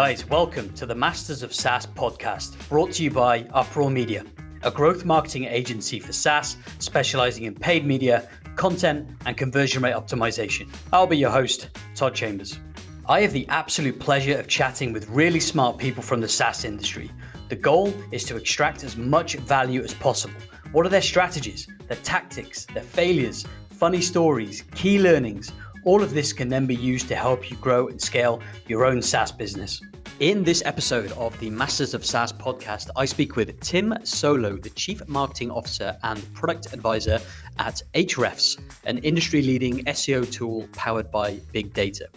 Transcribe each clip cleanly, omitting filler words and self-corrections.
guys, welcome to the Masters of SaaS podcast, brought to you by Upraw Media, a growth marketing agency for SaaS, specializing in paid media, content, and conversion rate optimization. I'll be your host, Todd Chambers. I have the absolute pleasure of chatting with really smart people from the SaaS industry. The goal is to extract as much value as possible. What are their strategies, their tactics, their failures, funny stories, key learnings? All of this can then be used to help you grow and scale your own SaaS business. In this episode of the Masters of SaaS podcast, I speak with Tim Soulo, the Chief Marketing Officer and Product Advisor at Ahrefs, an industry-leading SEO tool powered by big data.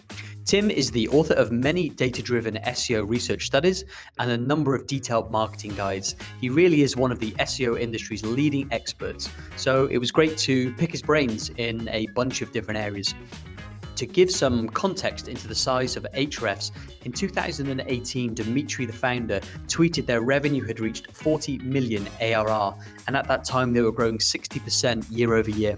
Tim is the author of many data-driven SEO research studies and a number of detailed marketing guides. He really is one of the SEO industry's leading experts, so it was great to pick his brains in a bunch of different areas. To give some context into the size of Ahrefs, in 2018, Dimitri, the founder, tweeted their revenue had reached 40 million ARR, and at that time they were growing 60% year over year.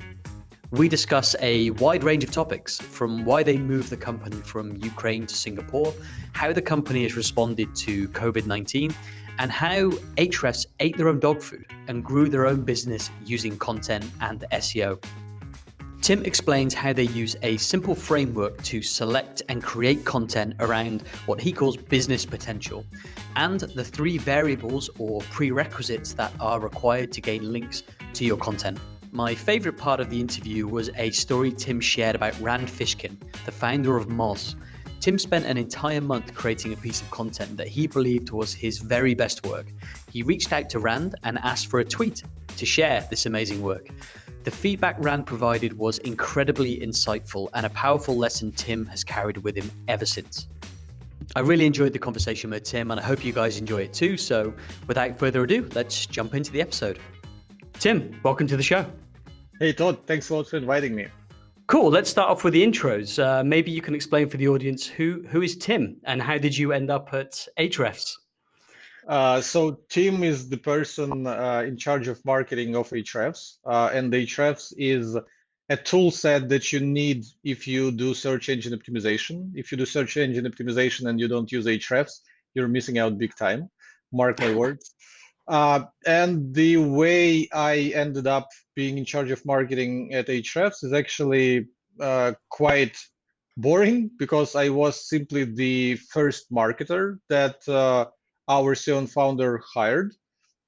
We discuss a wide range of topics, from why they moved the company from Ukraine to Singapore, how the company has responded to COVID-19, and how Ahrefs ate their own dog food and grew their own business using content and SEO. Tim explains how they use a simple framework to select and create content around what he calls business potential, and the three variables or prerequisites that are required to gain links to your content. My favorite part of the interview was a story Tim shared about Rand Fishkin, the founder of Moz. Tim spent an entire month creating a piece of content that he believed was his very best work. He reached out to Rand and asked for a tweet to share this amazing work. The feedback Rand provided was incredibly insightful and a powerful lesson Tim has carried with him ever since. I really enjoyed the conversation with Tim, and I hope you guys enjoy it too. So without further ado, let's jump into the episode. Tim, welcome to the show. Hey Todd, thanks a lot for inviting me. Cool, let's start off with the intros. Maybe you can explain for the audience who is Tim and how did you end up at Ahrefs? So Tim is the person in charge of marketing of Ahrefs, and Ahrefs is a tool set that you need if you do search engine optimization. If you do search engine optimization and you don't use Ahrefs, you're missing out big time. Mark my words. And the way I ended up being in charge of marketing at Ahrefs is actually quite boring, because I was simply the first marketer that our CEO and founder hired.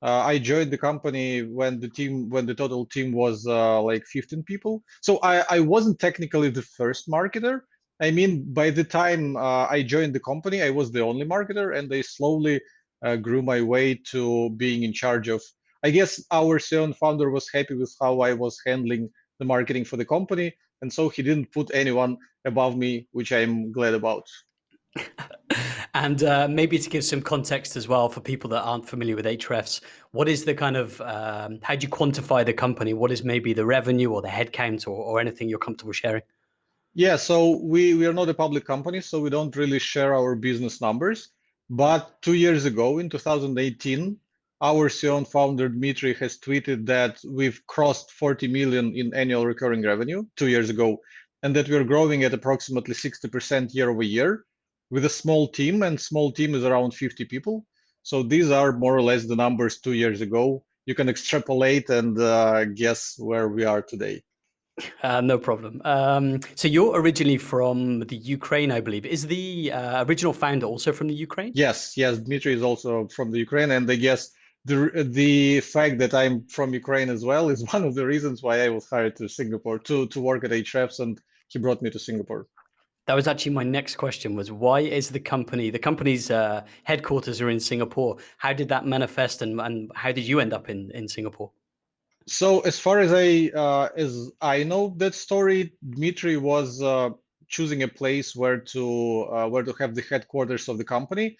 I joined the company when the total team was like 15 people. So I wasn't technically the first marketer. I mean, by the time I joined the company, I was the only marketer, and I slowly grew my way to being in charge of. I guess our CEO and founder was happy with how I was handling the marketing for the company, and so he didn't put anyone above me, which I'm glad about. And maybe to give some context as well for people that aren't familiar with Ahrefs, what is the kind of, how do you quantify the company? What is maybe the revenue or the headcount or anything you're comfortable sharing? Yeah, so we are not a public company, so we don't really share our business numbers. But 2 years ago, in 2018, our CEO and founder Dmitry has tweeted that we've crossed 40 million in annual recurring revenue 2 years ago, and that we're growing at approximately 60% year over year with a small team, and small team is around 50 people. So these are more or less the numbers 2 years ago. You can extrapolate and guess where we are today. No problem. So you're originally from the Ukraine, I believe. Is the original founder also from the Ukraine? Yes, Dmitry is also from the Ukraine, and I guess the fact that I'm from Ukraine as well is one of the reasons why I was hired to Singapore to work at Ahrefs, and he brought me to Singapore. That was actually my next question, was why is the company's headquarters are in Singapore? How did that manifest, and how did you end up in Singapore? So as far as I know that story, Dmitry was choosing a place where to have the headquarters of the company,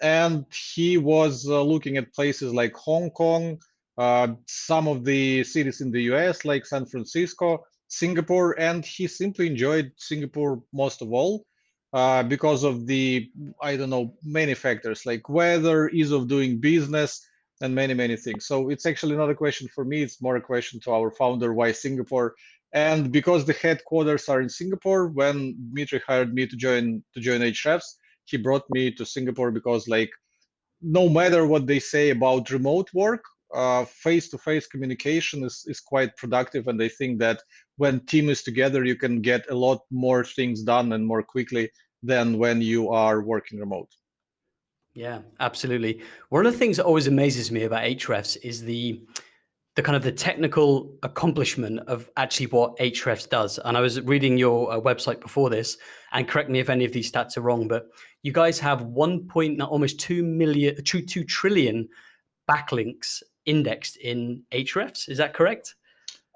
and he was looking at places like Hong Kong, some of the cities in the US like San Francisco, Singapore, and he simply enjoyed Singapore most of all because of the, I don't know, many factors like weather, ease of doing business, and many things. So it's actually not a question for me, it's more a question to our founder, why Singapore? And because the headquarters are in Singapore, when Dmitry hired me to join Ahrefs, he brought me to Singapore because like no matter what they say about remote work, face-to-face communication is quite productive. And I think that when team is together, you can get a lot more things done and more quickly than when you are working remote. Yeah, absolutely. One of the things that always amazes me about Ahrefs is the kind of the technical accomplishment of actually what Ahrefs does. And I was reading your website before this, and correct me if any of these stats are wrong, but you guys have almost 2 trillion backlinks indexed in Ahrefs. Is that correct?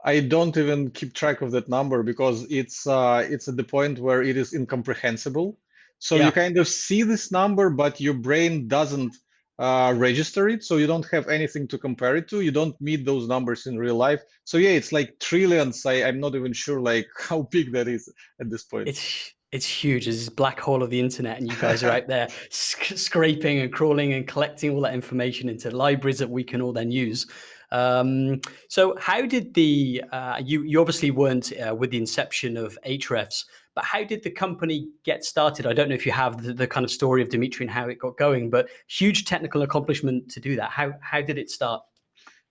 I don't even keep track of that number because it's at the point where it is incomprehensible. So you Yeah. kind of see this number, but your brain doesn't register it, so you don't have anything to compare it to. You don't meet those numbers in real life. So yeah, it's like trillions. I'm not even sure like how big that is at this point. It's huge. It's this black hole of the internet, and you guys are out there scraping and crawling and collecting all that information into libraries that we can all then use. So, how did the you obviously weren't with the inception of Ahrefs, but how did the company get started? I don't know if you have the kind of story of Dimitri and how it got going, but huge technical accomplishment to do that. How did it start?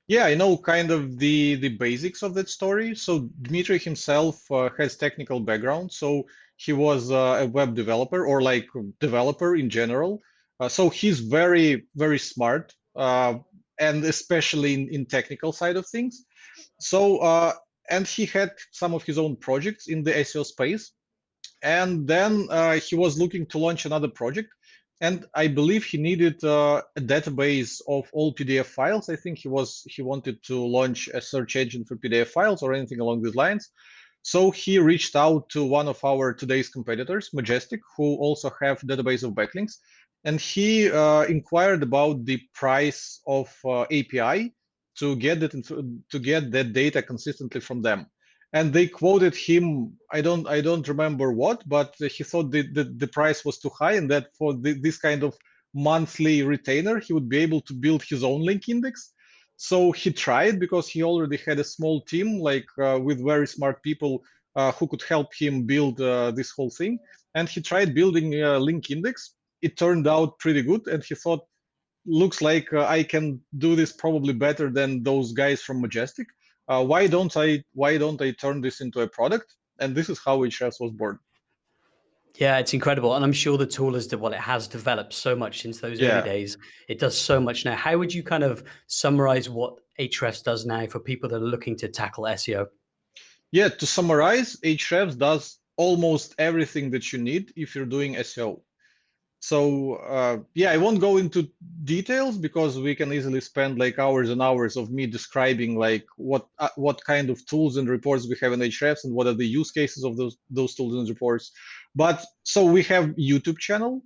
Yeah, I know kind of the basics of that story. So Dmitry himself has technical background. So he was a web developer or like developer in general. So he's very smart, and especially in technical side of things. So and he had some of his own projects in the SEO space. And then he was looking to launch another project, and I believe he needed a database of all PDF files. I think he wanted to launch a search engine for PDF files or anything along these lines. So he reached out to one of our today's competitors, Majestic, who also have database of backlinks, and he inquired about the price of API to get that data consistently from them. And they quoted him, I don't remember what, but he thought the price was too high, and that for this kind of monthly retainer, he would be able to build his own link index. So he tried because he already had a small team, like with very smart people who could help him build this whole thing. And he tried building a link index. It turned out pretty good, and he thought, looks like I can do this probably better than those guys from Majestic. Why don't I turn this into a product? And this is how Ahrefs was born. Yeah, it's incredible. And I'm sure the tool well, it has developed so much since those early Yeah. days. It does so much now. How would you kind of summarize what Ahrefs does now for people that are looking to tackle SEO? Yeah, to summarize, Ahrefs does almost everything that you need if you're doing SEO. So yeah, I won't go into details because we can easily spend like hours and hours of me describing like what kind of tools and reports we have in Ahrefs and what are the use cases of those tools and reports. But so we have YouTube channel.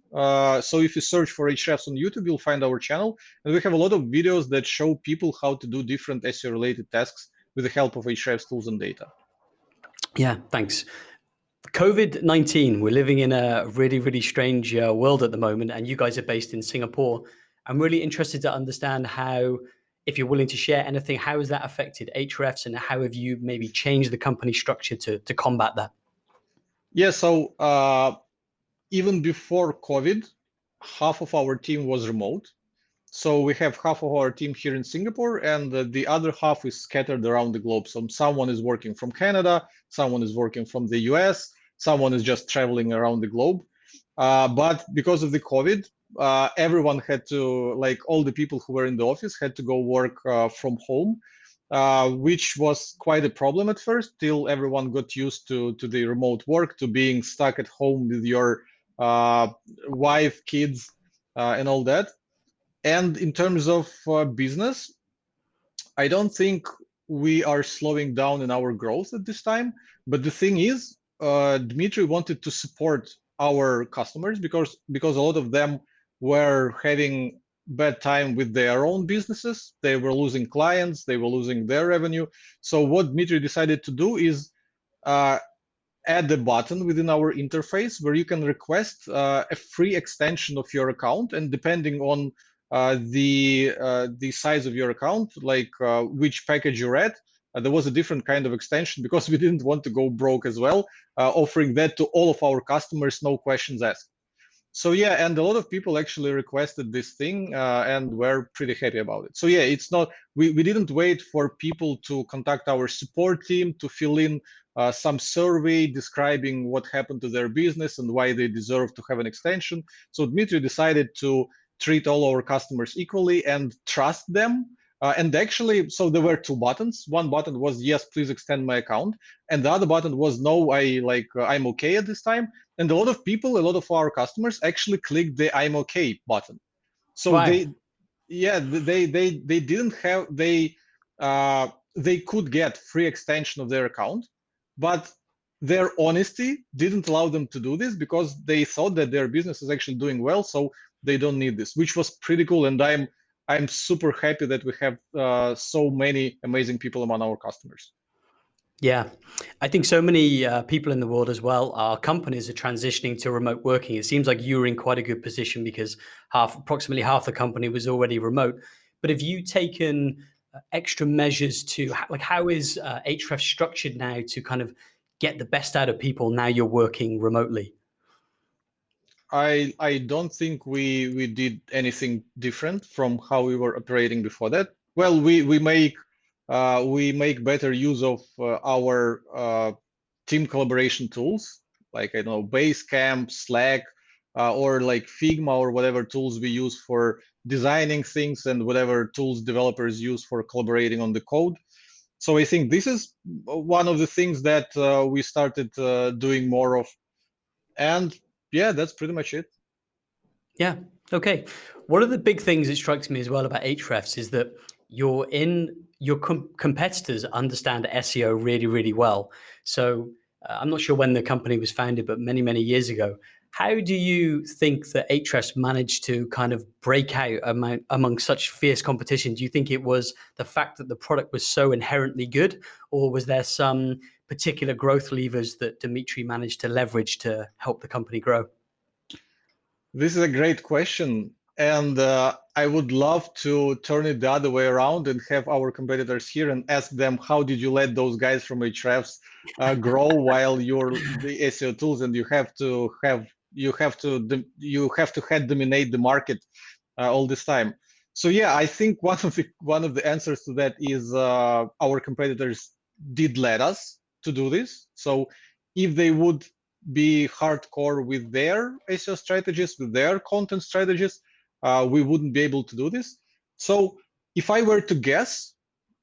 So if you search for Ahrefs on YouTube, you'll find our channel, and we have a lot of videos that show people how to do different SEO related tasks with the help of Ahrefs tools and data. Yeah, thanks. COVID-19, we're living in a really, really strange world at the moment, and you guys are based in Singapore. I'm really interested to understand how, if you're willing to share anything, how has that affected Ahrefs, and how have you maybe changed the company structure to combat that? Yeah, so even before COVID, half of our team was remote. So we have half of our team here in Singapore, and the other half is scattered around the globe. So someone is working from Canada, someone is working from the US, someone is just traveling around the globe. But because of the COVID, everyone had to, like all the people who were in the office, had to go work from home, which was quite a problem at first, till everyone got used to the remote work, to being stuck at home with your uh, wife, kids, and all that. And in terms of business, I don't think we are slowing down in our growth at this time. But the thing is, Dmitry wanted to support our customers because a lot of them were having bad time with their own businesses. They were losing clients, they were losing their revenue. So what Dmitry decided to do is uh, add a button within our interface where you can request a free extension of your account, and depending on the size of your account, like which package you're at, there was a different kind of extension because we didn't want to go broke as well, offering that to all of our customers, no questions asked. So yeah, and a lot of people actually requested this thing, and we're pretty happy about it. So yeah, it's not, we didn't wait for people to contact our support team to fill in some survey describing what happened to their business and why they deserve to have an extension. So Dmitry decided to treat all our customers equally and trust them. And actually, so there were two buttons. One button was yes, please extend my account, and the other button was no, I'm okay at this time. And a lot of people, a lot of our customers actually clicked the I'm okay button. So Wow. they didn't have, they could get free extension of their account, but their honesty didn't allow them to do this because they thought that their business is actually doing well, so they don't need this, which was pretty cool. And I'm super happy that we have so many amazing people among our customers. Yeah, I think so many people in the world as well, our companies are transitioning to remote working. It seems like you were in quite a good position because approximately half the company was already remote. But have you taken extra measures to, like, how is Ahrefs structured now to kind of get the best out of people now you're working remotely? I don't think we did anything different from how we were operating before that. Well, we make better use of our team collaboration tools, like I don't know, Basecamp, Slack, or like Figma or whatever tools we use for designing things and whatever tools developers use for collaborating on the code. So I think this is one of the things that we started doing more of. And yeah, that's pretty much it. Yeah. Okay. One of the big things that strikes me as well about Ahrefs is that your competitors understand SEO really, really well. So I'm not sure when the company was founded, but many, many years ago. How do you think that Ahrefs managed to kind of break out among such fierce competition? Do you think it was the fact that the product was so inherently good, or was there some particular growth levers that Dimitri managed to leverage to help the company grow? This is a great question. And I would love to turn it the other way around and have our competitors here and ask them, how did you let those guys from Ahrefs grow while you're the SEO tools and you have to head dominate the market all this time? So yeah, I think one of the answers to that is our competitors did let us to do this. So if they would be hardcore with their SEO strategies, with their content strategies, we wouldn't be able to do this. So if I were to guess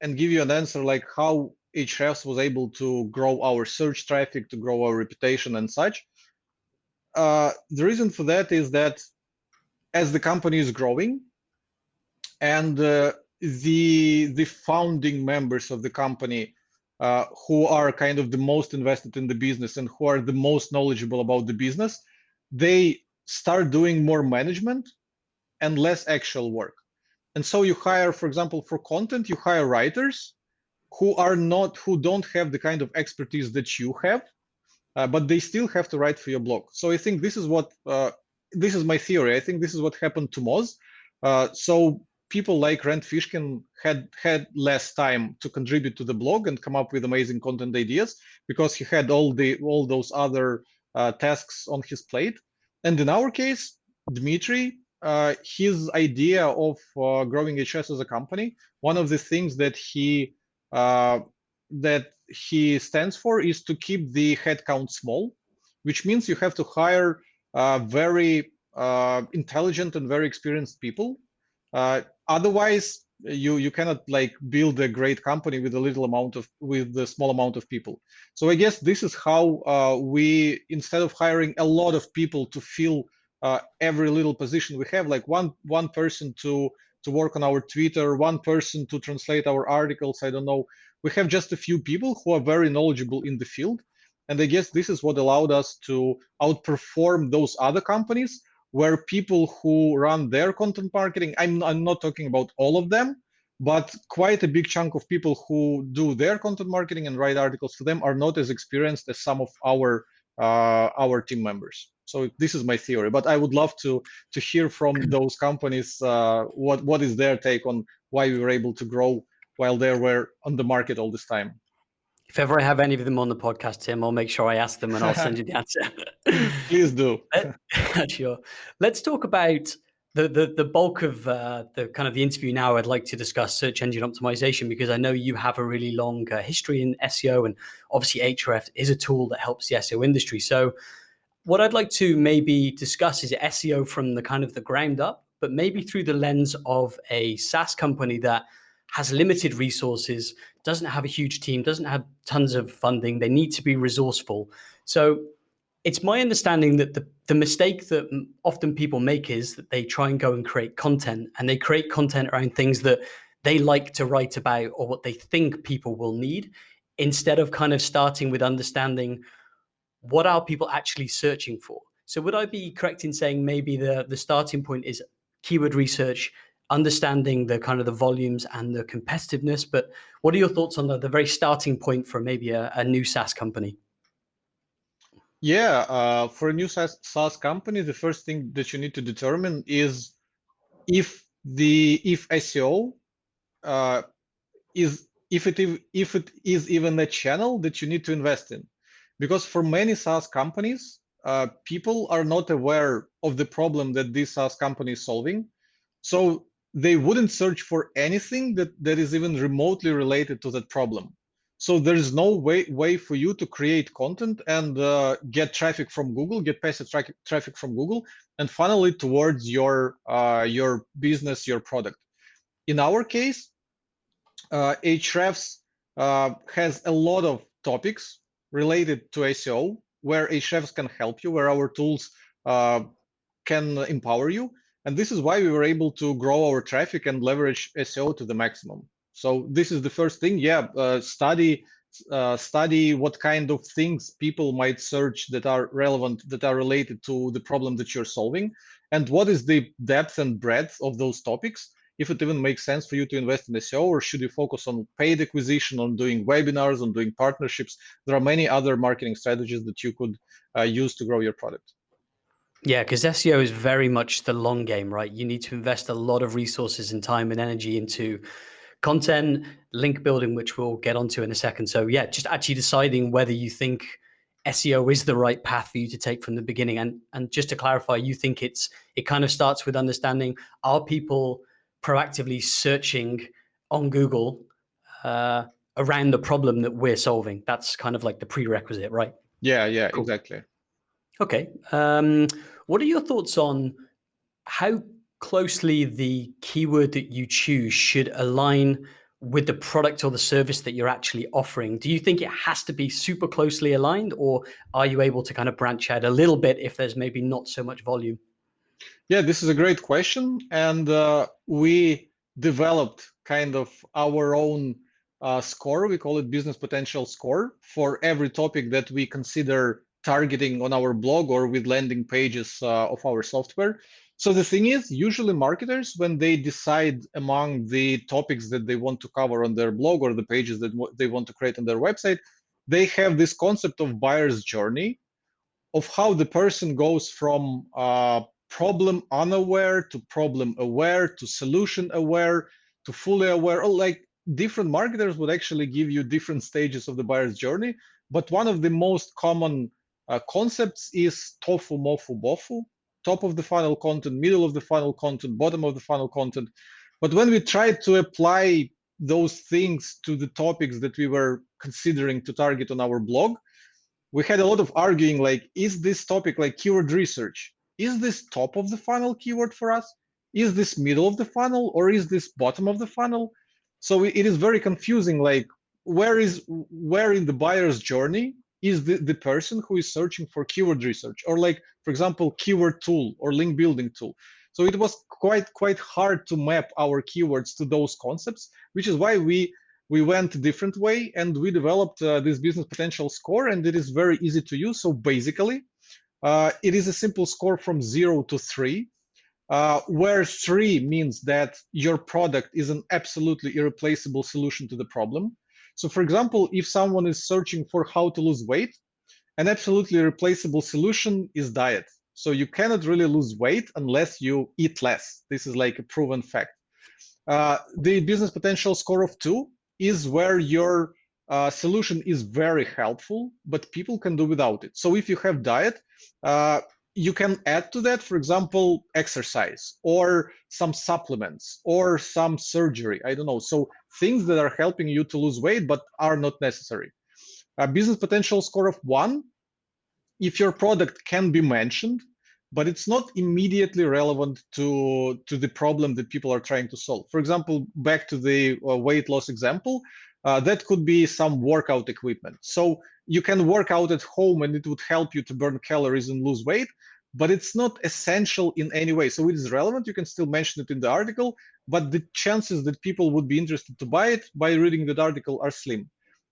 and give you an answer like how Ahrefs was able to grow our search traffic, to grow our reputation and such, the reason for that is that as the company is growing and the founding members of the company who are kind of the most invested in the business and who are the most knowledgeable about the business, they start doing more management and less actual work. And so you hire, for example, for content, you hire writers who don't have the kind of expertise that you have, but they still have to write for your blog. So I think this is my theory. I think this is what happened to Moz. So people like Rand Fishkin had less time to contribute to the blog and come up with amazing content ideas because he had all those other tasks on his plate. And in our case, Dmitry, his idea of growing Ahrefs as a company, one of the things uh, that he stands for is to keep the headcount small, which means you have to hire very intelligent and very experienced people. Otherwise, you cannot like build a great company with a small amount of people. So I guess this is how we, instead of hiring a lot of people to fill every little position we have, like one person to work on our Twitter, one person to translate our articles. I don't know. We have just a few people who are very knowledgeable in the field. And I guess this is what allowed us to outperform those other companies where people who run their content marketing, I'm not talking about all of them, but quite a big chunk of people who do their content marketing and write articles for them are not as experienced as some of our team members. So this is my theory, but I would love to hear from those companies what is their take on why we were able to grow while they were on the market all this time. If ever I have any of them on the podcast, Tim, I'll make sure I ask them and I'll send you the answer. Please do. Sure. Let's talk about the bulk of the kind of the interview now. I'd like to discuss search engine optimization because I know you have a really long history in SEO, and obviously Ahrefs is a tool that helps the SEO industry. So what I'd like to maybe discuss is SEO from the kind of the ground up, but maybe through the lens of a SaaS company that has limited resources, doesn't have a huge team, doesn't have tons of funding. They need to be resourceful. So it's my understanding that the mistake that often people make is that they try and go and create content, and they create content around things that they like to write about or what they think people will need, instead of kind of starting with understanding what are people actually searching for. So would I be correct in saying maybe the starting point is keyword research, understanding the kind of the volumes and the competitiveness? But what are your thoughts on the very starting point for maybe a new SaaS company? Yeah, for a new SaaS company, the first thing that you need to determine is if SEO if it is even a channel that you need to invest in, because for many SaaS companies, people are not aware of the problem that this SaaS company is solving, so they wouldn't search for anything that is even remotely related to that problem. So there is no way for you to create content and get traffic from Google, get passive traffic from Google, and funnel it towards your business, your product. In our case, Ahrefs has a lot of topics related to SEO where Ahrefs can help you, where our tools can empower you. And this is why we were able to grow our traffic and leverage SEO to the maximum. So this is the first thing. Yeah, study what kind of things people might search that are relevant, that are related to the problem that you're solving, and what is the depth and breadth of those topics. If it even makes sense for you to invest in SEO, or should you focus on paid acquisition, on doing webinars, on doing partnerships? There are many other marketing strategies that you could use to grow your product. Yeah, because SEO is very much the long game, right? You need to invest a lot of resources and time and energy into content, link building, which we'll get onto in a second. So yeah, just actually deciding whether you think SEO is the right path for you to take from the beginning. And just to clarify, you think it kind of starts with understanding, are people proactively searching on Google around the problem that we're solving? That's kind of like the prerequisite, right? Yeah, Cool. exactly. Okay. What are your thoughts on how closely the keyword that you choose should align with the product or the service that you're actually offering? Do you think it has to be super closely aligned, or are you able to kind of branch out a little bit if there's maybe not so much volume? Yeah, this is a great question. And we developed kind of our own score. We call it business potential score for every topic that we consider targeting on our blog or with landing pages of our software. So the thing is, usually marketers, when they decide among the topics that they want to cover on their blog or the pages that they want to create on their website, they have this concept of buyer's journey, of how the person goes from problem unaware to problem aware to solution aware to fully aware. Or like, different marketers would actually give you different stages of the buyer's journey. But one of the most common concepts is tofu, mofu, bofu: top of the funnel content, middle of the funnel content, bottom of the funnel content. But when we tried to apply those things to the topics that we were considering to target on our blog, we had a lot of arguing, like, is this topic, like keyword research, is this top of the funnel keyword for us? Is this middle of the funnel, or is this bottom of the funnel? So it is very confusing, like, where in the buyer's journey is the person who is searching for keyword research, or, like, for example, keyword tool or link building tool. So it was quite hard to map our keywords to those concepts, which is why we went a different way, and we developed this business potential score, and it is very easy to use. So basically, it is a simple score from 0 to 3, where 3 means that your product is an absolutely irreplaceable solution to the problem. So for example, if someone is searching for how to lose weight, an absolutely irreplaceable solution is diet. So you cannot really lose weight unless you eat less. This is like a proven fact. The business potential score of 2 is where your solution is very helpful, but people can do without it. So if you have diet, you can add to that, for example, exercise or some supplements or some surgery. I don't know. So things that are helping you to lose weight but are not necessary. A business potential score of 1, if your product can be mentioned, but it's not immediately relevant to the problem that people are trying to solve. For example, back to the weight loss example, that could be some workout equipment. So you can work out at home and it would help you to burn calories and lose weight, but it's not essential in any way. So it is relevant. You can still mention it in the article, but the chances that people would be interested to buy it by reading that article are slim.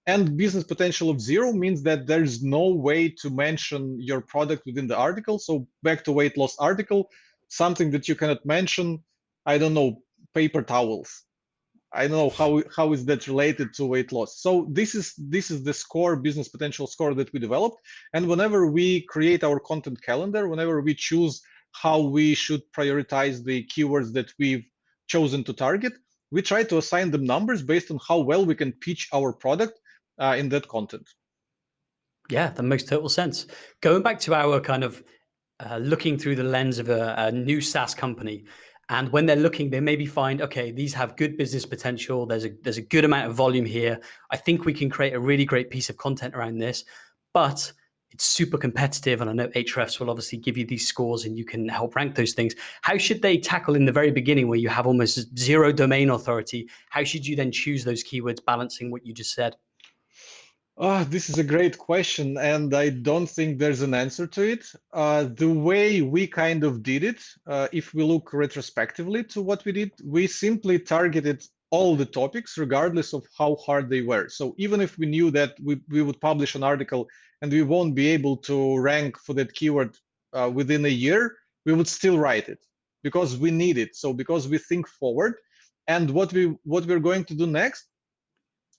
And business potential of 0 means that there's no way to mention your product within the article. So back to weight loss article, something that you cannot mention, I don't know, paper towels. I don't know how is that related to weight loss. So this is the score, business potential score that we developed. And whenever we create our content calendar, whenever we choose how we should prioritize the keywords that we've chosen to target, we try to assign them numbers based on how well we can pitch our product in that content. Yeah, that makes total sense. Going back to our kind of looking through the lens of a new SaaS company, and when they're looking, they maybe find, okay, these have good business potential. There's a good amount of volume here. I think we can create a really great piece of content around this, but it's super competitive. And I know Ahrefs will obviously give you these scores, and you can help rank those things. How should they tackle in the very beginning, where you have almost 0 domain authority? How should you then choose those keywords, balancing what you just said? This is a great question, and I don't think there's an answer to it. The way we kind of did it, if we look retrospectively to what we did, we simply targeted all the topics, regardless of how hard they were. So even if we knew that we would publish an article and we won't be able to rank for that keyword within a year, we would still write it because we need it. So because we think forward, and what we're going to do next,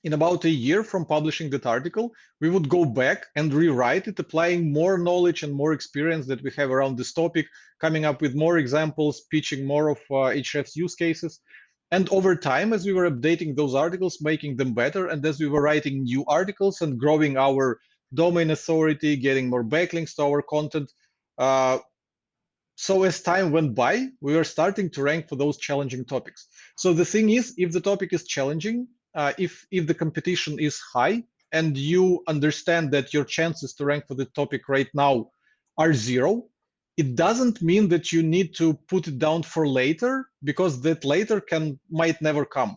in about a year from publishing that article, we would go back and rewrite it, applying more knowledge and more experience that we have around this topic, coming up with more examples, pitching more of Ahrefs use cases. And over time, as we were updating those articles, making them better, and as we were writing new articles and growing our domain authority, getting more backlinks to our content, so as time went by, we were starting to rank for those challenging topics. So the thing is, if the topic is challenging, if the competition is high, and you understand that your chances to rank for the topic right now are 0, it doesn't mean that you need to put it down for later, because that later might never come.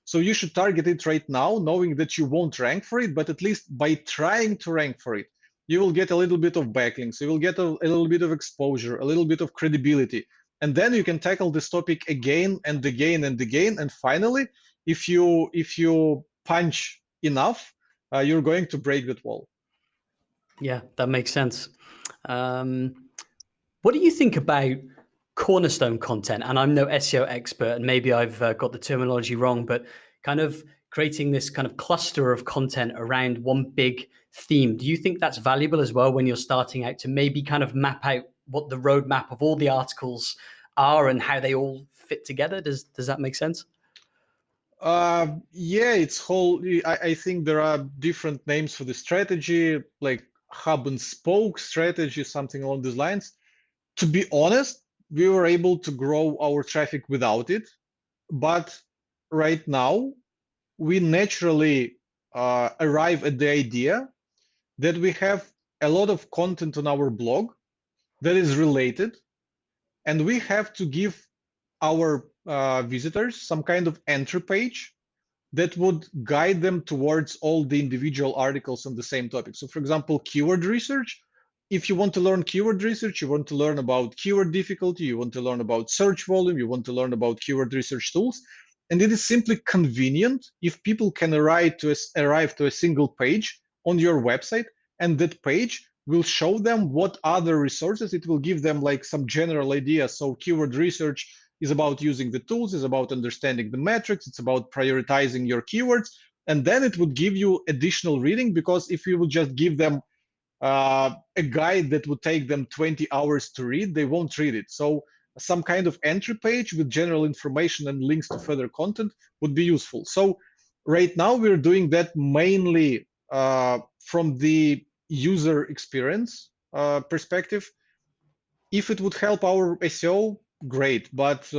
So you should target it right now, knowing that you won't rank for it, but at least by trying to rank for it, you will get a little bit of backlinks, you will get a little bit of exposure, a little bit of credibility, and then you can tackle this topic again and again and again. And finally, if you punch enough, you're going to break that wall. Yeah, that makes sense. What do you think about cornerstone content? And I'm no SEO expert, and maybe I've got the terminology wrong, but kind of creating this kind of cluster of content around one big theme. Do you think that's valuable as well when you're starting out, to maybe kind of map out what the roadmap of all the articles are and how they all fit together? Does that make sense? Yeah, I think there are different names for the strategy, like hub and spoke strategy, something along these lines. To be honest, we were able to grow our traffic without it, but right now we naturally arrive at the idea that we have a lot of content on our blog that is related, and we have to give our visitors some kind of entry page that would guide them towards all the individual articles on the same topic. So for example, keyword research. If you want to learn keyword research, you want to learn about keyword difficulty, you want to learn about search volume, you want to learn about keyword research tools. And it is simply convenient if people can arrive to a single page on your website, and that page will show them what other resources. It will give them like some general idea. So keyword research is about using the tools, is about understanding the metrics, it's about prioritizing your keywords. And then it would give you additional reading, because if you would just give them a guide that would take them 20 hours to read, they won't read it. So some kind of entry page with general information and links to further content would be useful. So Right now, we're doing that mainly from the user experience perspective. If it would help our SEO, great. But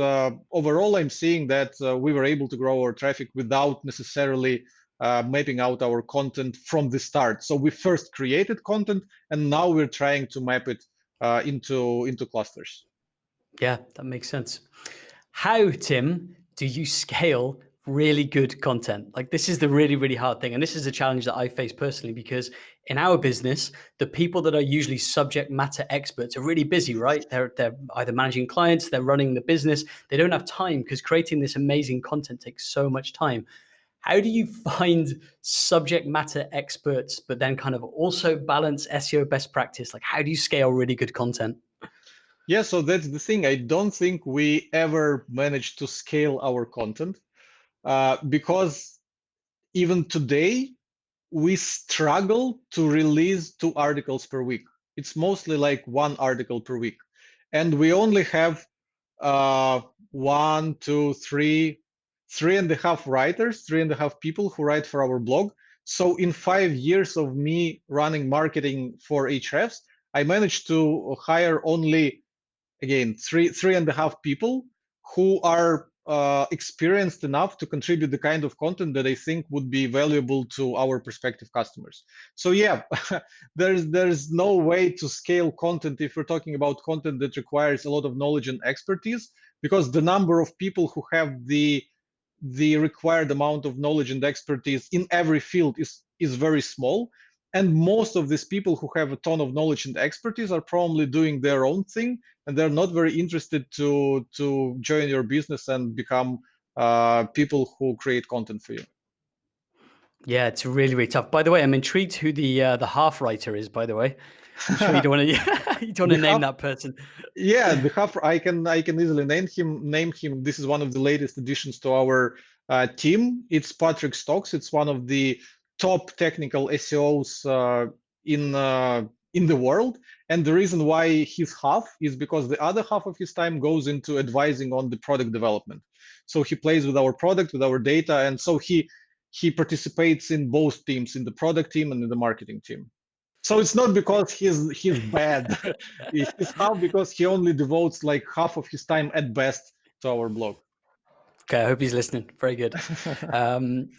overall, I'm seeing that we were able to grow our traffic without necessarily mapping out our content from the start. So we first created content, and now we're trying to map it into clusters. Yeah, that makes sense. How, Tim, do you scale really good content? Like, this is the really, really hard thing. And this is a challenge that I face personally because in our business, the people that are usually subject matter experts are really busy, right? They're either managing clients, they're running the business. They don't have time because creating this amazing content takes so much time. How do you find subject matter experts, but then kind of also balance SEO best practice? Like, how do you scale really good content? Yeah, so that's the thing. I don't think we ever managed to scale our content because even today, we struggle to release 2 articles per week. It's mostly like 1 article per week. And we only have uh, one, two, three and a half writers, 3.5 people who write for our blog. So in 5 years of me running marketing for Ahrefs, I managed to hire only again three and a half people who are experienced enough to contribute the kind of content that I think would be valuable to our prospective customers. So yeah, there's no way to scale content if we're talking about content that requires a lot of knowledge and expertise, because the number of people who have the required amount of knowledge and expertise in every field is very small. And most of these people who have a ton of knowledge and expertise are probably doing their own thing, and they're not very interested to join your business and become people who create content for you. Yeah, it's really, really tough. By the way, I'm intrigued who the half writer is. By the way, I'm sure you don't want to you don't want The to name half that person. Yeah, the half I can easily name him. This is one of the latest additions to our team. It's Patrick Stokes. It's one of the top technical SEOs in the world. And the reason why he's half is because the other half of his time goes into advising on the product development. So he plays with our product, with our data, and so he participates in both teams, in the product team and in the marketing team. So it's not because he's bad. He's half because he only devotes like half of his time at best to our blog. Okay, I hope he's listening. Very good. Um,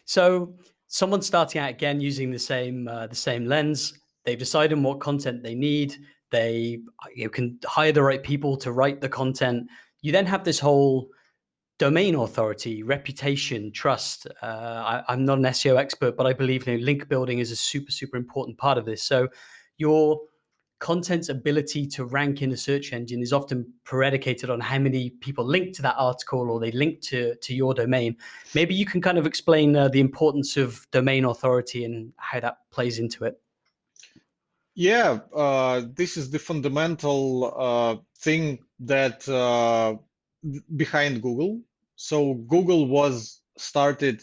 so, someone starting out again using the same lens, they've decided on what content they need. They can hire the right people to write the content. You then have this whole domain authority, reputation, trust. I'm not an SEO expert, but I believe link building is a super, super important part of this. So your content's ability to rank in a search engine is often predicated on how many people link to that article or they link to your domain. Maybe you can kind of explain the importance of domain authority and how that plays into it. Yeah, this is the fundamental thing that behind Google. So Google was started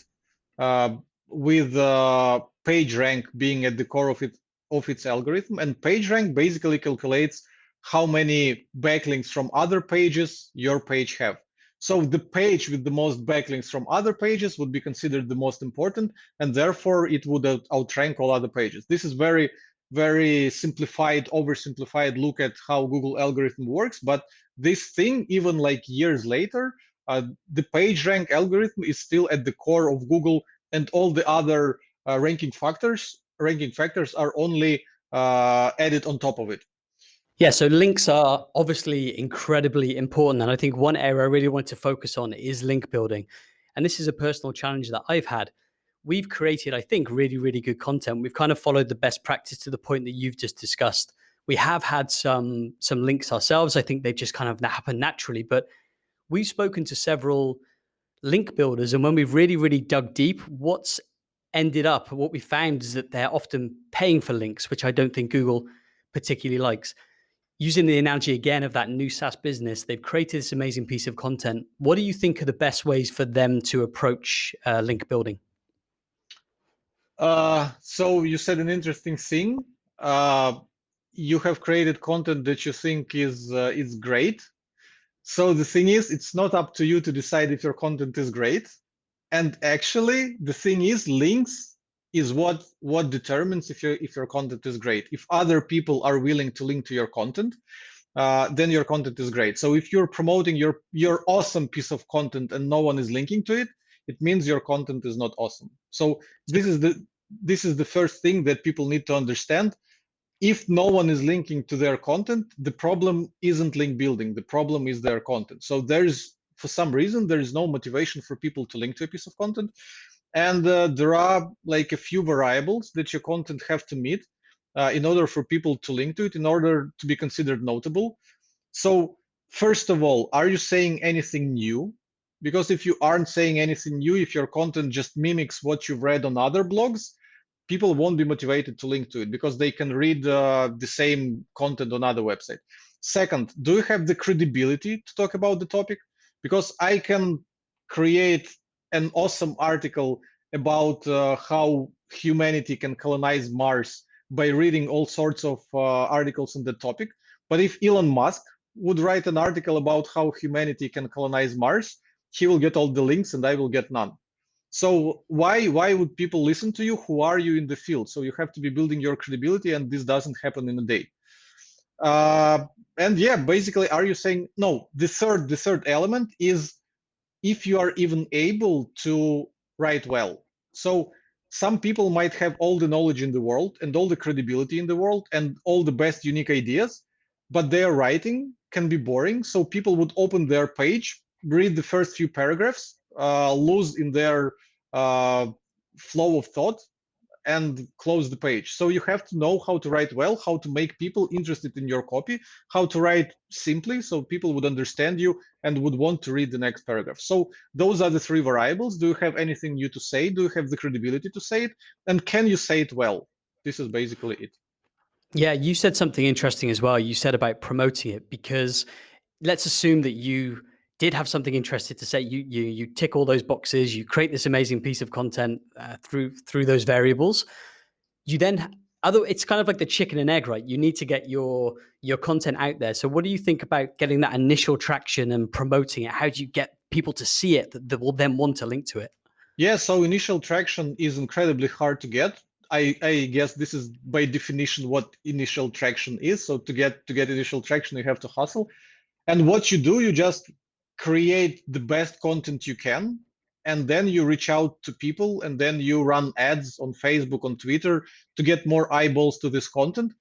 uh, with PageRank being at the core of its algorithm, and PageRank basically calculates how many backlinks from other pages your page have. So the page with the most backlinks from other pages would be considered the most important, and therefore it would outrank all other pages. This is very simplified, oversimplified look at how Google algorithm works, but this thing, even like years later, the PageRank algorithm is still at the core of Google, and all the other ranking factors are only added on top of it. Yeah, so links are obviously incredibly important. And I think one area I really want to focus on is link building. And this is a personal challenge that I've had. We've created, I think, really, really good content. We've kind of followed the best practice to the point that you've just discussed. We have had some links ourselves. I think they've just kind of happened naturally. But we've spoken to several link builders. And when we've really, really dug deep, what's ended up, what we found is that they're often paying for links, which I don't think Google particularly likes. Using the analogy again of that new SaaS business, they've created this amazing piece of content. What do you think are the best ways for them to approach link building? So you said an interesting thing. Uh, you have created content that you think is great. So the thing is, it's not up to you to decide if your content is great. And actually, the thing is, links is what determines if your content is great. If other people are willing to link to your content, then your content is great. So if you're promoting your awesome piece of content and no one is linking to it, it means your content is not awesome. So this is the first thing that people need to understand. If no one is linking to their content, the problem isn't link building. The problem is their content. So there's, for some reason, there is no motivation for people to link to a piece of content. And there are like a few variables that your content have to meet in order for people to link to it, in order to be considered notable. So first of all, are you saying anything new? Because if you aren't saying anything new, if your content just mimics what you've read on other blogs, people won't be motivated to link to it because they can read the same content on other website. Second, do you have the credibility to talk about the topic? Because I can create an awesome article about how humanity can colonize Mars by reading all sorts of articles on the topic. But if Elon Musk would write an article about how humanity can colonize Mars, he will get all the links and I will get none. So why would people listen to you? Who are you in the field? So you have to be building your credibility, and this doesn't happen in a day. Uh, and yeah, basically, are you saying no? The third element is if you are even able to write well. So some people might have all the knowledge in the world and all the credibility in the world and all the best unique ideas, but their writing can be boring. So people would open their page, read the first few paragraphs, lose in their uh, flow of thought, and close the page. So you have to know how to write well, how to make people interested in your copy, how to write simply so people would understand you and would want to read the next paragraph. So those are the three variables. Do you have anything new to say? Do you have the credibility to say it? And can you say it well? This is basically it. Yeah, you said something interesting as well. You said about promoting it, because let's assume that you did have something interesting to say. You tick all those boxes. You create this amazing piece of content through those variables. You then other it's kind of like the chicken and egg, right? You need to get your content out there. So what do you think about getting that initial traction and promoting it? How do you get people to see it that will then want to link to it? Yeah, so initial traction is incredibly hard to get. I guess this is by definition what initial traction is. So to get initial traction, you have to hustle. And what you do, you just create the best content you can, and then you reach out to people, and then you run ads on Facebook, on Twitter to get more eyeballs to this content,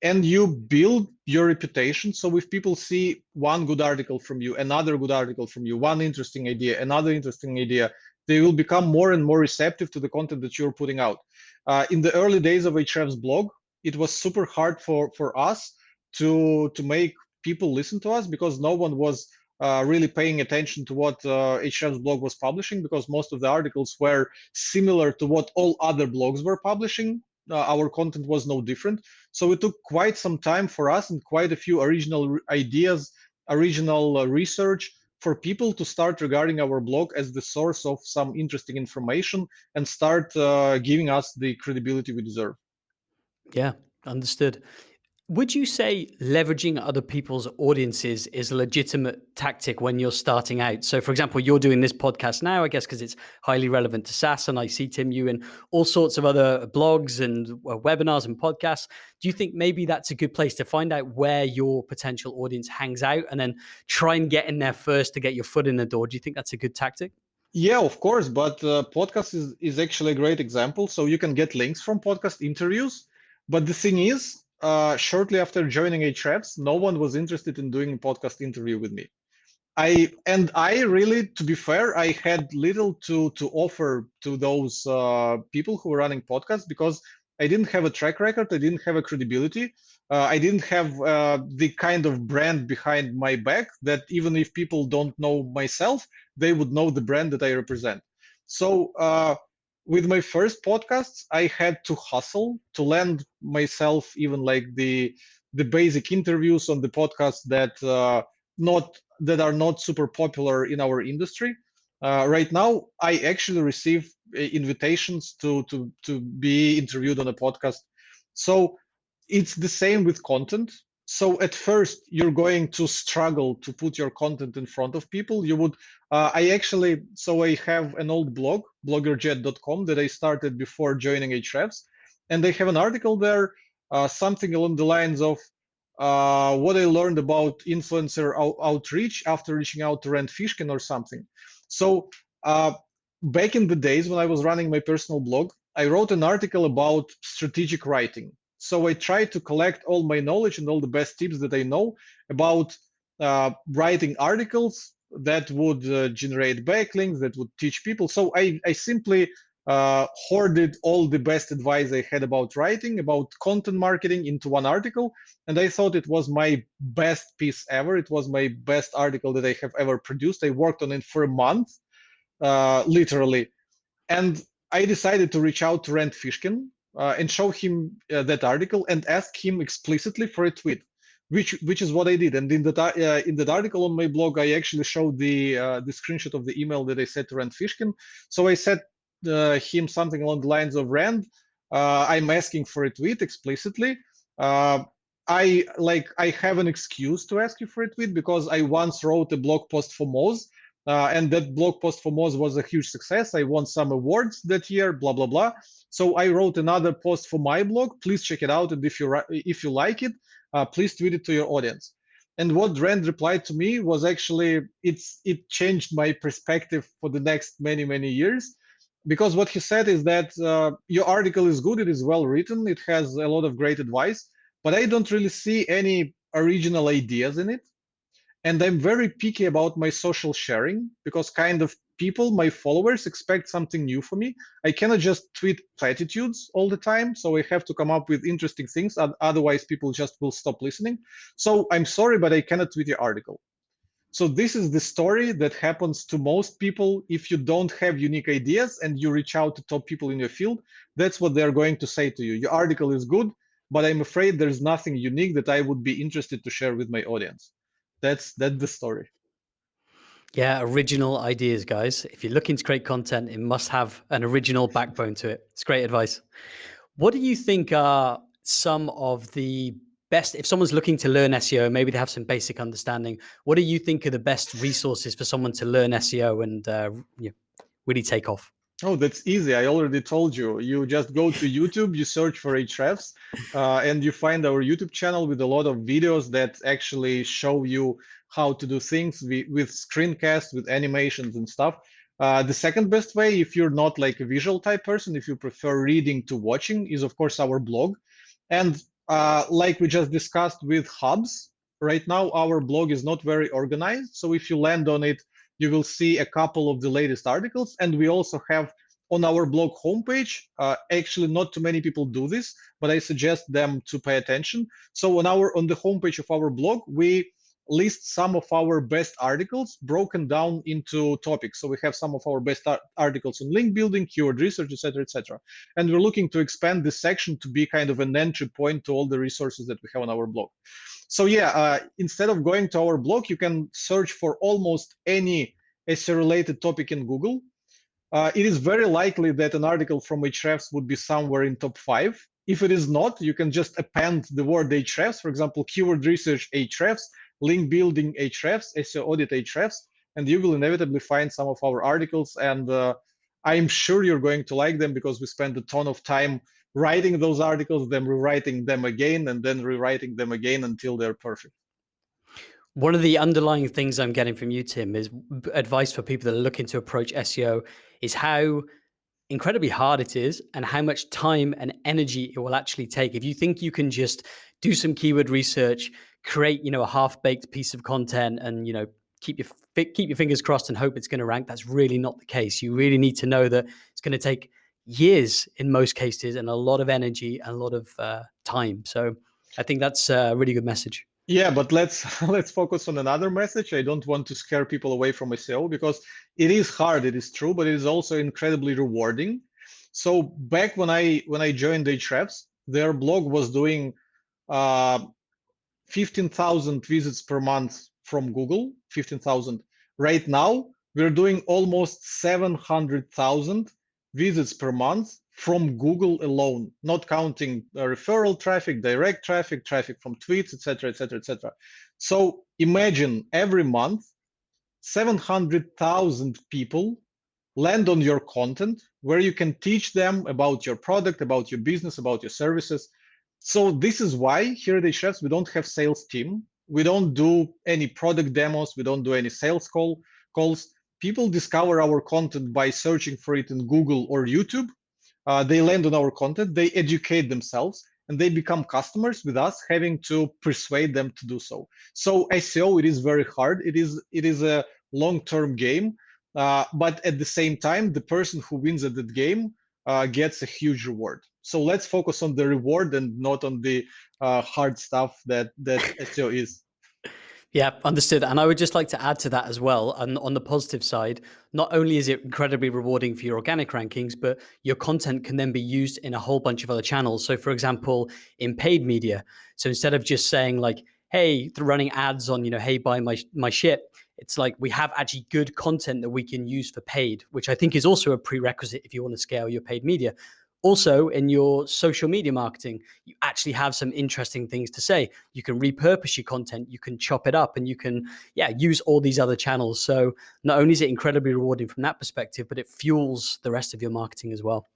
and you build your reputation. So if people see one good article from you, another good article from you, one interesting idea, another interesting idea, they will become more and more receptive to the content that you're putting out. In the early days of Ahrefs blog, it was super hard for us to make people listen to us because no one was really paying attention to what Ahrefs blog was publishing, because most of the articles were similar to what all other blogs were publishing. Our content was no different. So it took quite some time for us and quite a few original ideas, original research for people to start regarding our blog as the source of some interesting information and start giving us the credibility we deserve. Yeah, understood. Would you say leveraging other people's audiences is a legitimate tactic when you're starting out? So, for example, you're doing this podcast now, I guess, because it's highly relevant to SaaS. And I see, Tim, you in all sorts of other blogs and webinars and podcasts. Do you think maybe that's a good place to find out where your potential audience hangs out and then try and get in there first to get your foot in the door? Do you think that's a good tactic? Yeah, of course, but podcast is actually a great example. So you can get links from podcast interviews. But the thing is, shortly after joining Ahrefs, no one was interested in doing a podcast interview with me. I really, to be fair, I had little to offer to those people who were running podcasts because I didn't have a track record, I didn't have a credibility, I didn't have the kind of brand behind my back that even if people don't know myself, they would know the brand that I represent. So with my first podcasts, I had to hustle to land myself even like the basic interviews on the podcasts that not that are not super popular in our industry. Right now, I actually receive invitations to be interviewed on a podcast. So it's the same with content. So at first you're going to struggle to put your content in front of people. You would, I have an old blog, bloggerjet.com, that I started before joining Ahrefs, and they have an article there, something along the lines of what I learned about influencer outreach after reaching out to Rand Fishkin or something. So back in the days when I was running my personal blog, I wrote an article about strategic writing. So I tried to collect all my knowledge and all the best tips that I know about writing articles that would generate backlinks, that would teach people. So I simply hoarded all the best advice I had about writing, about content marketing into one article. And I thought it was my best piece ever. It was my best article that I have ever produced. I worked on it for a month, literally. And I decided to reach out to Rand Fishkin and show him that article and ask him explicitly for a tweet, which is what I did. And in that article on my blog, I actually showed the screenshot of the email that I sent to Rand Fishkin. So I said him something along the lines of, Rand, I'm asking for a tweet explicitly. I have an excuse to ask you for a tweet because I once wrote a blog post for Moz, and that blog post for Moz was a huge success. I won some awards that year, blah, blah, blah. So I wrote another post for my blog. Please check it out. And if you like it, please tweet it to your audience. And what Rand replied to me was actually, it changed my perspective for the next many, many years. Because what he said is that your article is good, it is well written, it has a lot of great advice, but I don't really see any original ideas in it. And I'm very picky about my social sharing because kind of people, my followers, expect something new from me. I cannot just tweet platitudes all the time, so I have to come up with interesting things. Otherwise, people just will stop listening. So I'm sorry, but I cannot tweet your article. So this is the story that happens to most people. If you don't have unique ideas and you reach out to top people in your field, that's what they're going to say to you. Your article is good, but I'm afraid there's nothing unique that I would be interested to share with my audience. That's the story. Yeah, original ideas, guys. If you're looking to create content, it must have an original backbone to it. It's great advice. What do you think are some of the best, if someone's looking to learn SEO, maybe they have some basic understanding, what do you think are the best resources for someone to learn SEO and really take off? Oh, that's easy. I already told you. You just go to YouTube, you search for Ahrefs, and you find our YouTube channel with a lot of videos that actually show you how to do things with screencasts, with animations and stuff. The second best way, if you're not like a visual type person, if you prefer reading to watching, is of course our blog. And like we just discussed with hubs, right now our blog is not very organized. So if you land on it, you will see a couple of the latest articles. And we also have on our blog homepage, actually not too many people do this, but I suggest them to pay attention. So on the homepage of our blog, we list some of our best articles broken down into topics. So we have some of our best articles on link building, keyword research, etc., etc. And we're looking to expand this section to be kind of an entry point to all the resources that we have on our blog. So yeah, instead of going to our blog, you can search for almost any SEO-related topic in Google. It is very likely that an article from Ahrefs would be somewhere in top 5. If it is not, you can just append the word Ahrefs, for example, keyword research Ahrefs, link building Ahrefs, SEO audit Ahrefs, and you will inevitably find some of our articles. And I'm sure you're going to like them because we spend a ton of time writing those articles, then rewriting them again, and then rewriting them again until they're perfect. One of the underlying things I'm getting from you, Tim, is advice for people that are looking to approach SEO is how incredibly hard it is and how much time and energy it will actually take. If you think you can just do some keyword research, create, a half-baked piece of content and, keep your fingers crossed and hope it's going to rank, that's really not the case. You really need to know that it's going to take years in most cases and a lot of energy and a lot of time. So I think that's a really good message. Yeah, but let's focus on another message. I don't want to scare people away from SEO because it is hard, it is true, but it is also incredibly rewarding. So back when I joined Ahrefs, their blog was doing 15,000 visits per month from Google, 15,000. Right now, we're doing almost 700,000 visits per month from Google alone, not counting referral traffic, direct traffic, traffic from tweets, etc., etc., etc. So imagine every month 700,000 people land on your content where you can teach them about your product, about your business, about your services. So this is why here at Ahrefs we don't have sales team. We don't do any product demos. We don't do any sales calls. People discover our content by searching for it in Google or YouTube. They land on our content, they educate themselves, and they become customers with us, having to persuade them to do so. So SEO, it is very hard. It is a long-term game, but at the same time, the person who wins at that game gets a huge reward. So let's focus on the reward and not on the hard stuff that SEO is. Yeah, understood. And I would just like to add to that as well. And on the positive side, not only is it incredibly rewarding for your organic rankings, but your content can then be used in a whole bunch of other channels. So, for example, in paid media. So instead of just saying like, "Hey," running ads on, "Hey, buy my shit," it's like we have actually good content that we can use for paid, which I think is also a prerequisite if you want to scale your paid media. Also, in your social media marketing, you actually have some interesting things to say. You can repurpose your content, you can chop it up, and you can, use all these other channels. So not only is it incredibly rewarding from that perspective, but it fuels the rest of your marketing as well.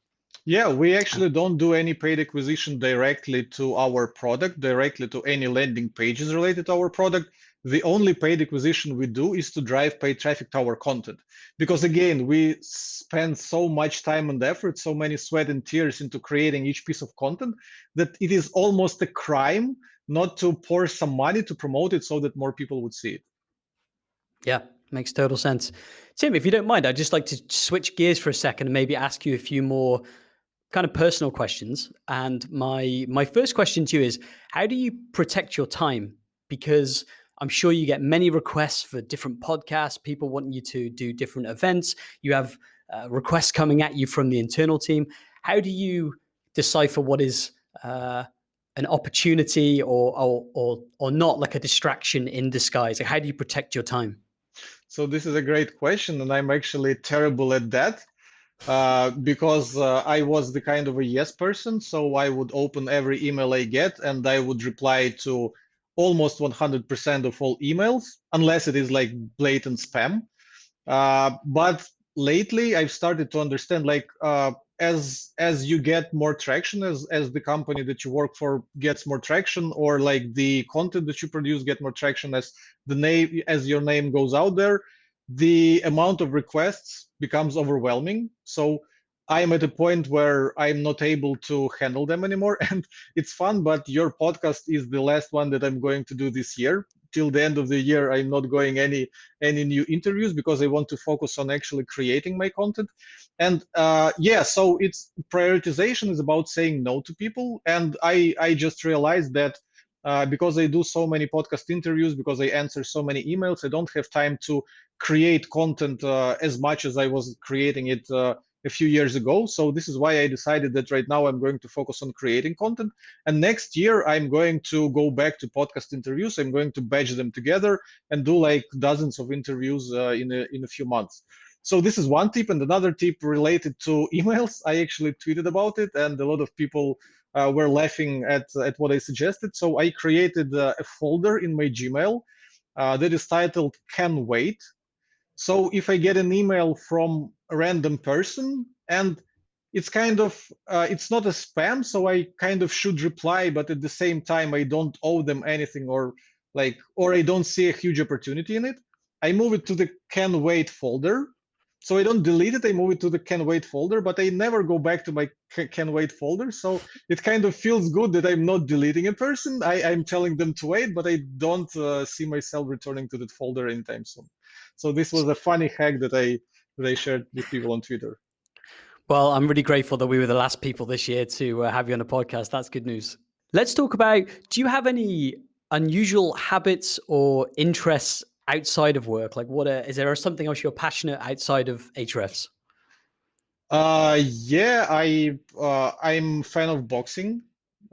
Yeah, we actually don't do any paid acquisition directly to our product, directly to any landing pages related to our product. The only paid acquisition we do is to drive paid traffic to our content. Because again, we spend so much time and effort, so many sweat and tears into creating each piece of content that it is almost a crime not to pour some money to promote it so that more people would see it. Yeah, makes total sense. Tim, if you don't mind, I'd just like to switch gears for a second and maybe ask you a few more kind of personal questions. And my first question to you is, how do you protect your time? Because I'm sure you get many requests for different podcasts, people wanting you to do different events. You have requests coming at you from the internal team. How do you decipher what is an opportunity or not, like a distraction in disguise? Like, how do you protect your time? So this is a great question, and I'm actually terrible at that. Because I was the kind of a yes person, so I would open every email I get and I would reply to almost 100% of all emails, unless it is like blatant spam. But lately, I've started to understand, like, as you get more traction, as the company that you work for gets more traction, or like the content that you produce get more traction, as your name goes out there, the amount of requests becomes overwhelming. So I'm at a point where I'm not able to handle them anymore. And it's fun, but your podcast is the last one that I'm going to do this year. Till the end of the year, I'm not going any new interviews because I want to focus on actually creating my content. And yeah, so it's prioritization is about saying no to people. And I just realized that because I do so many podcast interviews, because I answer so many emails, I don't have time to create content as much as I was creating it a few years ago. So this is why I decided that right now I'm going to focus on creating content. And next year I'm going to go back to podcast interviews. I'm going to batch them together and do like dozens of interviews in a few months. So this is one tip, and another tip related to emails. I actually tweeted about it, and a lot of people were laughing at what I suggested. So I created a folder in my Gmail that is titled "Can Wait." So if I get an email from a random person and it's kind of it's not a spam, so I kind of should reply, but at the same time I don't owe them anything, or I don't see a huge opportunity in it, I move it to the can wait folder. So I don't delete it, I move it to the can wait folder, but I never go back to my can wait folder. So it kind of feels good that I'm not deleting a person. I'm telling them to wait, but I don't see myself returning to that folder anytime soon. So this was a funny hack that I shared with people on Twitter. Well, I'm really grateful that we were the last people this year to have you on a podcast. That's good news. Let's talk about, do you have any unusual habits or interests outside of work? Like is there something else you're passionate outside of Ahrefs? Yeah, I'm fan of boxing.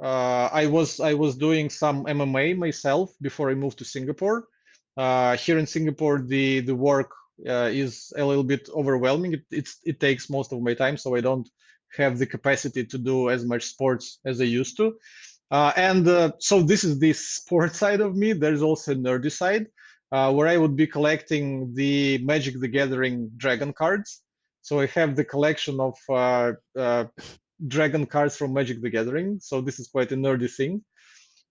I was doing some MMA myself before I moved to Singapore. Here in Singapore, the work is a little bit overwhelming. It takes most of my time, so I don't have the capacity to do as much sports as they used to. So this is the sport side of me. There's also a nerdy side, where I would be collecting the Magic the Gathering dragon cards. So I have the collection of dragon cards from Magic the Gathering. So this is quite a nerdy thing.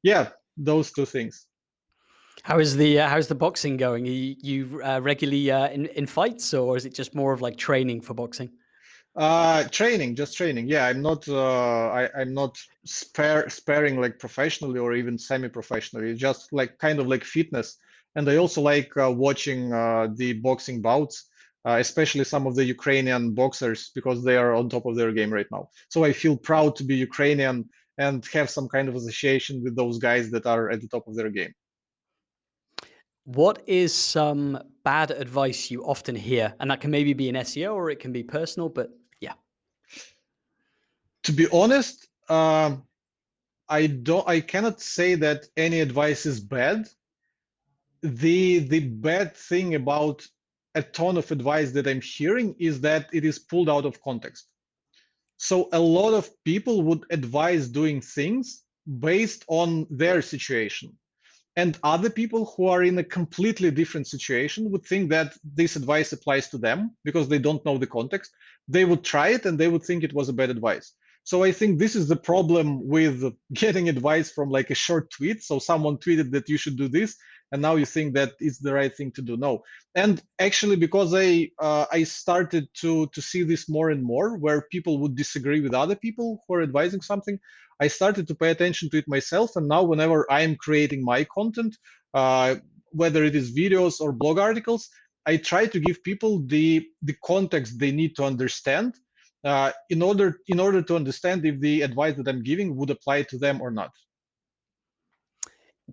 Yeah, those two things. How's the boxing going? Are you regularly in fights, or is it just more of like training for boxing? Training, just training. Yeah, I'm not sparing like professionally or even semi-professionally, just like kind of like fitness. And I also like watching the boxing bouts, especially some of the Ukrainian boxers because they are on top of their game right now. So I feel proud to be Ukrainian and have some kind of association with those guys that are at the top of their game. What is some bad advice you often hear? And that can maybe be in SEO or it can be personal, but yeah. To be honest, I cannot say that any advice is bad. The bad thing about a ton of advice that I'm hearing is that it is pulled out of context. So a lot of people would advise doing things based on their situation. And other people who are in a completely different situation would think that this advice applies to them because they don't know the context. They would try it and they would think it was a bad advice. So I think this is the problem with getting advice from like a short tweet. So someone tweeted that you should do this, and now you think that it's the right thing to do. No, and actually, because I started to see this more and more, where people would disagree with other people who are advising something, I started to pay attention to it myself. And now, whenever I'm creating my content, whether it is videos or blog articles, I try to give people the context they need to understand in order to understand if the advice that I'm giving would apply to them or not.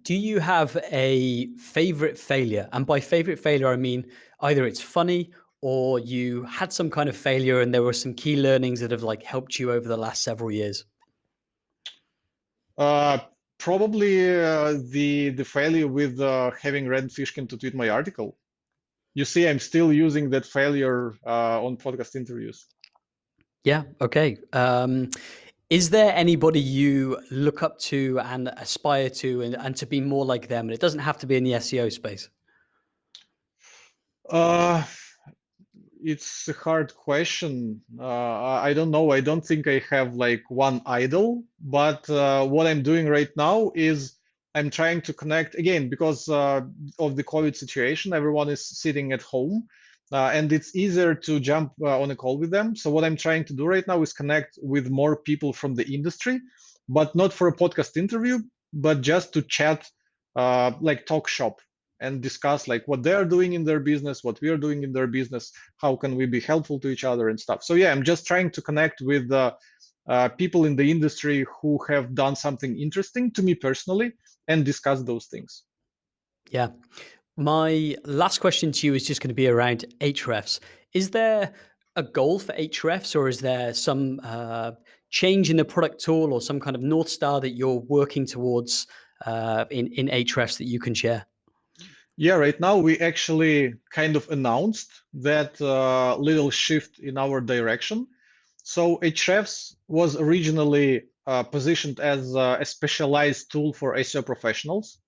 Do you have a favorite failure? And by favorite failure, I mean either it's funny or you had some kind of failure and there were some key learnings that have like helped you over the last several years. Uh, Probably the failure with having Rand Fishkin to tweet my article. You see, I'm still using that failure on podcast interviews. Yeah. Okay. Is there anybody you look up to and aspire to and to be more like them? And it doesn't have to be in the SEO space. Uh, it's a hard question. I don't know. I don't think I have like one idol, but what I'm doing right now is I'm trying to connect again because of the COVID situation. Everyone is sitting at home, and it's easier to jump on a call with them. So what I'm trying to do right now is connect with more people from the industry, but not for a podcast interview, but just to chat, like talk shop and discuss like what they are doing in their business, what we are doing in their business, how can we be helpful to each other and stuff. So yeah, I'm just trying to connect with people in the industry who have done something interesting to me personally and discuss those things. Yeah. My last question to you is just going to be around Ahrefs. Is there a goal for Ahrefs, or is there some change in the product tool or some kind of North Star that you're working towards in Ahrefs that you can share? Yeah, right now we actually kind of announced that little shift in our direction. So Ahrefs was originally positioned as a specialized tool for SEO professionals.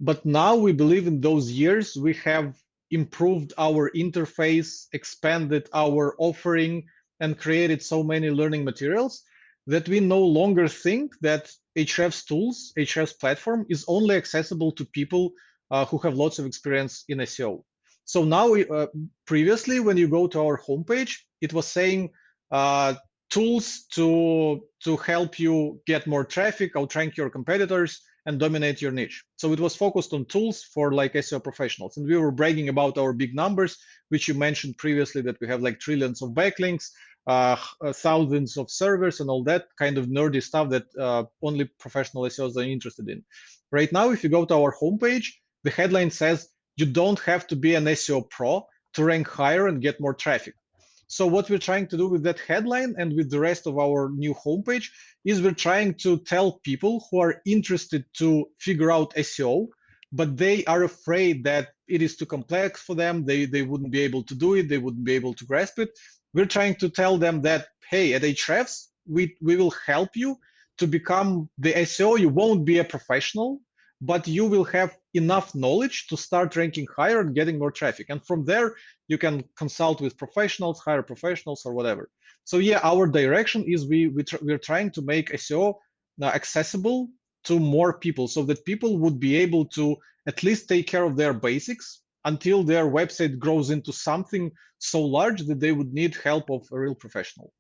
But now we believe in those years we have improved our interface, expanded our offering, and created so many learning materials that we no longer think that Ahrefs tools, Ahrefs platform is only accessible to people who have lots of experience in SEO. So now, previously, when you go to our homepage, it was saying tools to help you get more traffic, outrank your competitors, and dominate your niche. So it was focused on tools for like SEO professionals. And we were bragging about our big numbers, which you mentioned previously, that we have like trillions of backlinks, thousands of servers, and all that kind of nerdy stuff that only professional SEOs are interested in. Right now, if you go to our homepage, the headline says you don't have to be an SEO pro to rank higher and get more traffic. So what we're trying to do with that headline and with the rest of our new homepage is we're trying to tell people who are interested to figure out SEO, but they are afraid that it is too complex for them. They wouldn't be able to do it. They wouldn't be able to grasp it. We're trying to tell them that, hey, at Ahrefs, we will help you to become the SEO. You won't be a professional, but you will have enough knowledge to start ranking higher and getting more traffic. And from there, you can consult with professionals, hire professionals, or whatever. So yeah, our direction is we're trying to make SEO accessible to more people, so that people would be able to at least take care of their basics until their website grows into something so large that they would need help of a real professional.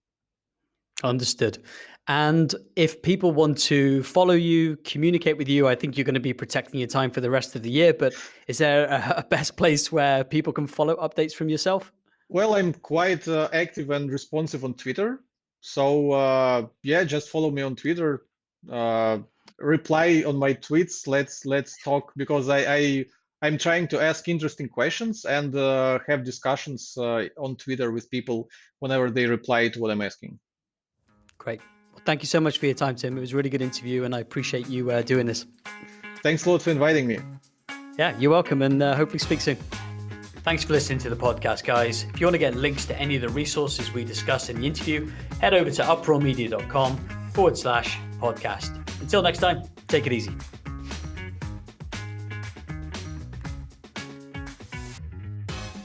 Understood. And if people want to follow you, communicate with you, I think you're going to be protecting your time for the rest of the year, but is there a best place where people can follow updates from yourself? Well, I'm quite active and responsive on Twitter. So yeah, just follow me on Twitter. Reply on my tweets. Let's talk, because I'm trying to ask interesting questions and have discussions on Twitter with people whenever they reply to what I'm asking. Great. Well, thank you so much for your time, Tim. It was a really good interview, and I appreciate you doing this. Thanks a lot for inviting me. Yeah, you're welcome, and hopefully speak soon. Thanks for listening to the podcast, guys. If you want to get links to any of the resources we discussed in the interview, head over to uprawmedia.com/podcast. Until next time, take it easy.